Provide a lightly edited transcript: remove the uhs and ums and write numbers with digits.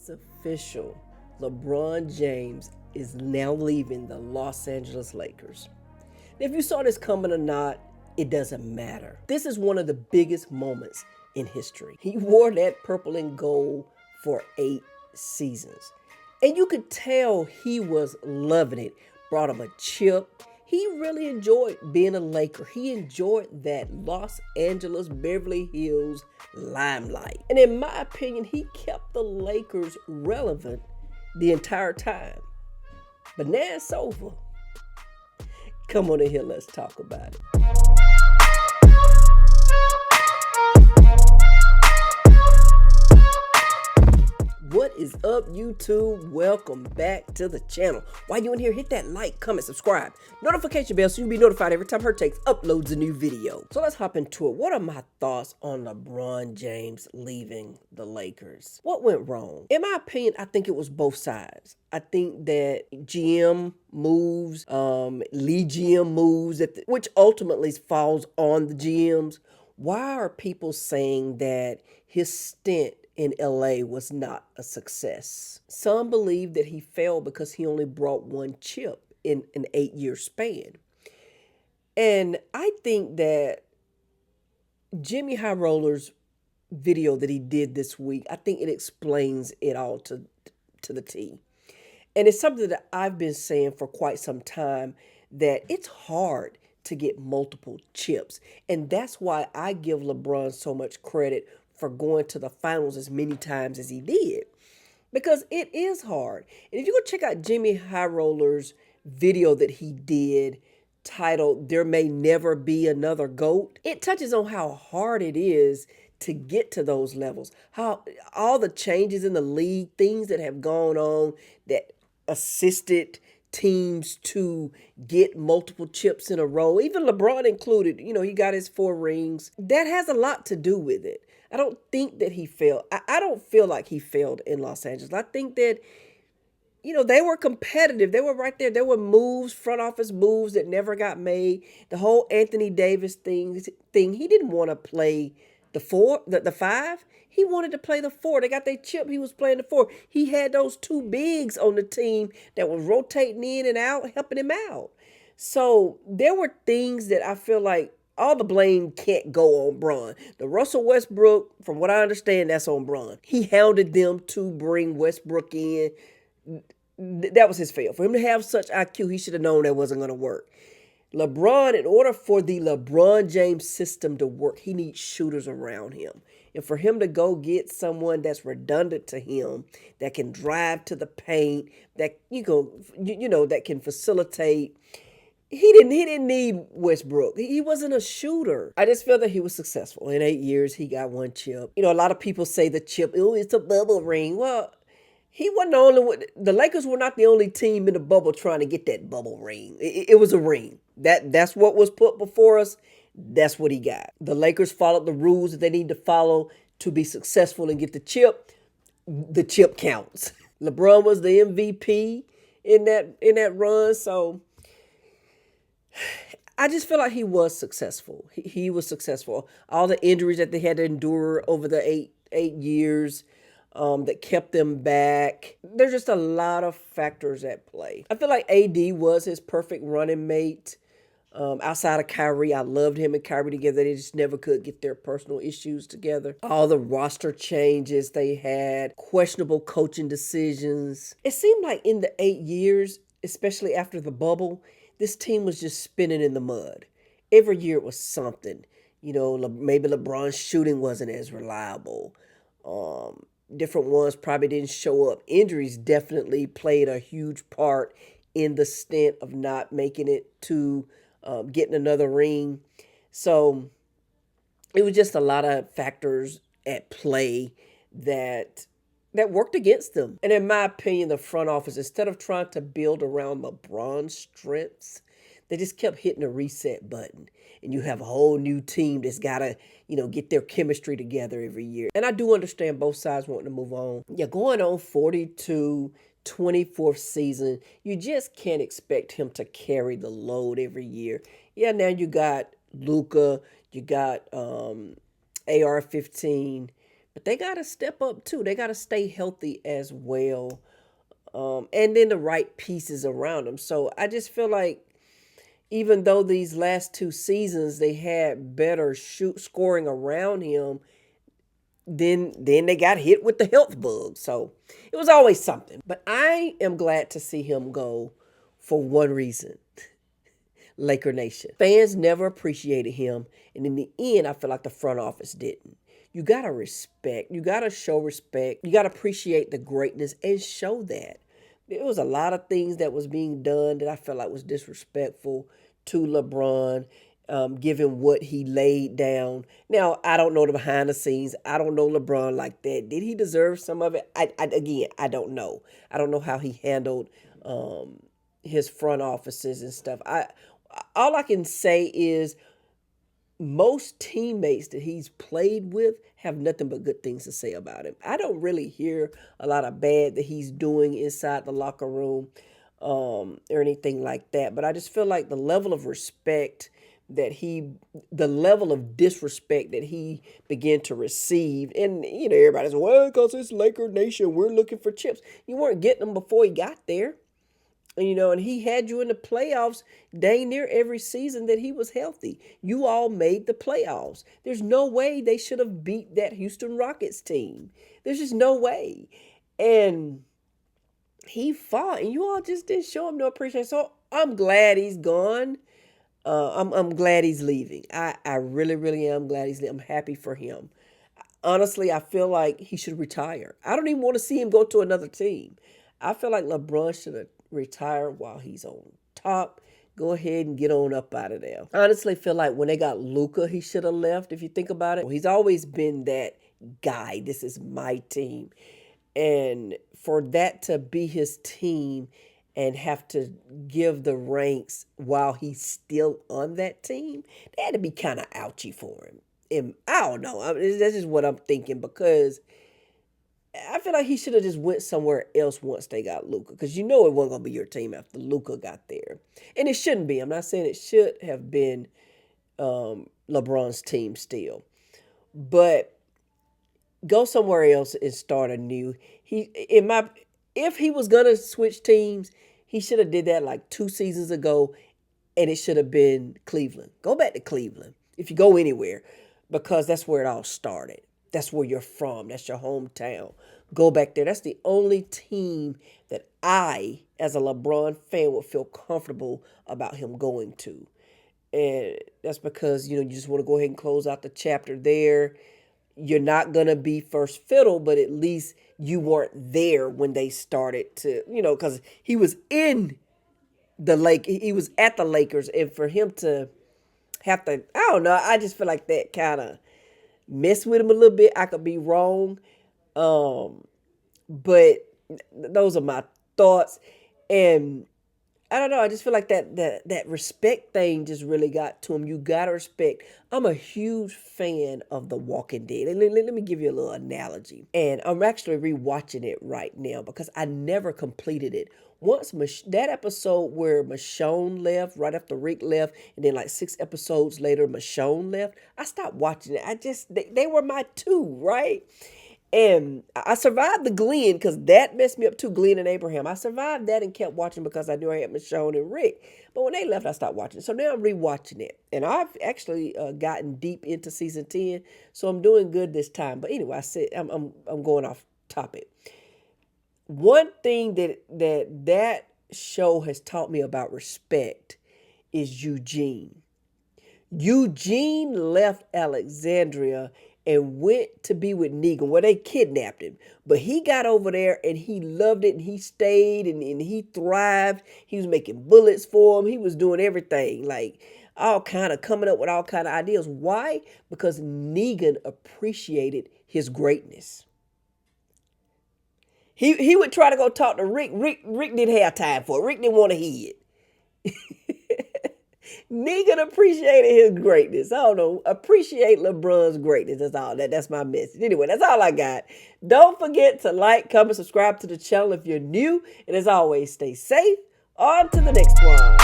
It's official. LeBron James is now leaving the Los Angeles Lakers. If you saw this coming or not, it doesn't matter. This is one of the biggest moments in history. He wore that purple and gold for 8 seasons. And you could tell he was loving it. Brought him a chip. He really enjoyed being a Laker. He enjoyed that Los Angeles, Beverly Hills limelight. And in my opinion, he kept the Lakers relevant the entire time. But now it's over. Come on in here, let's talk about it. What is up, YouTube? Welcome back to the channel. While you in here, hit that like, comment, subscribe, notification bell so you'll be notified every time Her Takes uploads a new video. So let's hop into it. What are my thoughts on LeBron James leaving the Lakers? What went wrong? In my opinion, I think it was both sides. I think that GM moves, lead GM moves, which ultimately falls on the GMs. Why are people saying that his stint in LA was not a success? Some believe that he failed because he only brought one chip in an 8-year span. And I think that Jimmy High Roller's video that he did this week, I think it explains it all to the T. And it's something that I've been saying for quite some time, that it's hard to get multiple chips. And that's why I give LeBron so much credit for going to the finals as many times as he did, because it is hard. And if you go check out Jimmy High Roller's video that he did titled "There May Never Be Another GOAT," it touches on how hard it is to get to those levels, how all the changes in the league, things that have gone on that assisted teams to get multiple chips in a row, even LeBron included. You know, he got his 4 rings. That has a lot to do with it. I don't think that he failed. I don't feel like he failed in Los Angeles. I think that, you know, they were competitive. They were right there. There were moves, front office moves that never got made. The whole Anthony Davis thing. He didn't want to play the 5. He wanted to play the 4. They got their chip. He was playing the 4. He had those 2 bigs on the team that was rotating in and out, helping him out. So there were things that I feel like all the blame can't go on Bron. The Russell Westbrook, from what I understand, that's on Bron. He hounded them to bring Westbrook in. That was his fail. For him to have such IQ, he should have known that wasn't going to work. LeBron, in order for the LeBron James system to work, he needs shooters around him. And for him to go get someone that's redundant to him, that can drive to the paint, that that can facilitate. He didn't need Westbrook. He wasn't a shooter. I just feel that he was successful. In 8 years, he got 1 chip. You know, a lot of people say the chip, oh, it's a bubble ring. Well, he wasn't the only one. The Lakers were not the only team in the bubble trying to get that bubble ring. It was a ring. That's what was put before us. That's what he got. The Lakers followed the rules that they need to follow to be successful and get the chip. The chip counts. LeBron was the MVP in that run, so I just feel like he was successful. He was successful. All the injuries that they had to endure over the eight years that kept them back. There's just a lot of factors at play. I feel like AD was his perfect running mate. Outside of Kyrie, I loved him and Kyrie together. They just never could get their personal issues together. All the roster changes they had, questionable coaching decisions. It seemed like in the 8 years, especially after the bubble, this team was just spinning in the mud. Every year it was something. You know, maybe LeBron's shooting wasn't as reliable. Different ones probably didn't show up. Injuries definitely played a huge part in the stint of not making it to getting another ring. So it was just a lot of factors at play that worked against them. And in my opinion, the front office, instead of trying to build around LeBron's strengths, they just kept hitting the reset button. And you have a whole new team that's got to, get their chemistry together every year. And I do understand both sides wanting to move on. Yeah, going on 42, 24th season, you just can't expect him to carry the load every year. Yeah, now you got Luka, you got AR-15, But they got to step up too. They got to stay healthy as well. And then the right pieces around them. So I just feel like even though these last two seasons they had better scoring around him, then they got hit with the health bug. So it was always something. But I am glad to see him go for one reason. Laker Nation. Fans never appreciated him. And in the end, I feel like the front office didn't. You got to respect. You got to show respect. You got to appreciate the greatness and show that. There was a lot of things that was being done that I felt like was disrespectful to LeBron, given what he laid down. Now, I don't know the behind the scenes. I don't know LeBron like that. Did he deserve some of it? Again, I don't know. I don't know how he handled his front offices and stuff. All I can say is most teammates that he's played with have nothing but good things to say about him. I don't really hear a lot of bad that he's doing inside the locker room or anything like that. But I just feel like the level of respect the level of disrespect that he began to receive, and everybody's, well, because it's Laker Nation, we're looking for chips. You weren't getting them before he got there. And he had you in the playoffs dang near every season that he was healthy. You all made the playoffs. There's no way they should have beat that Houston Rockets team. There's just no way. And he fought, and you all just didn't show him no appreciation. So I'm glad he's gone. I'm glad he's leaving. I really, really am glad he's leaving. I'm happy for him. Honestly, I feel like he should retire. I don't even want to see him go to another team. I feel like LeBron should have retire while he's on top. Go ahead and get on up out of there. I honestly feel like when they got Luka, he should have left, if you think about it. He's always been that guy. This is my team. And for that to be his team and have to give the ranks while he's still on that team, that had to be kind of ouchy for him. And I don't know. That's just what I'm thinking, because I feel like he should have just went somewhere else once they got Luka, because it wasn't going to be your team after Luka got there. And it shouldn't be. I'm not saying it should have been LeBron's team still. But go somewhere else and start anew. If he was going to switch teams, he should have did that like 2 seasons ago, and it should have been Cleveland. Go back to Cleveland if you go anywhere, because that's where it all started. That's where you're from. That's your hometown. Go back there. That's the only team that I, as a LeBron fan, would feel comfortable about him going to. And that's because, you just want to go ahead and close out the chapter there. You're not going to be first fiddle, but at least you weren't there when they started to, because he was in the Lake. He was at the Lakers. And for him to have to, I don't know, I just feel like that kind of mess with him a little bit. I could be wrong. But those are my thoughts. And I don't know. I just feel like that respect thing just really got to him. You got to respect. I'm a huge fan of The Walking Dead. Let me give you a little analogy. And I'm actually rewatching it right now because I never completed it. Once that episode where Michonne left, right after Rick left, and then like 6 episodes later, Michonne left, I stopped watching it. They were my 2, right? And I survived the Glenn because that messed me up too, Glenn and Abraham. I survived that and kept watching because I knew I had Michonne and Rick. But when they left, I stopped watching. So now I'm rewatching it. And I've actually gotten deep into season 10. So I'm doing good this time. But anyway, I said I'm going off topic. One thing that show has taught me about respect is Eugene. Eugene left Alexandria and went to be with Negan, where they kidnapped him. But he got over there and he loved it, and he stayed and he thrived. He was making bullets for him. He was doing everything, like coming up with all kind of ideas. Why? Because Negan appreciated his greatness. He would try to go talk to Rick. Rick didn't have time for it. Rick didn't want to hear it. Negan appreciated his greatness. I don't know. Appreciate LeBron's greatness. That's all. That's my message. Anyway, that's all I got. Don't forget to like, comment, subscribe to the channel if you're new. And as always, stay safe. On to the next one.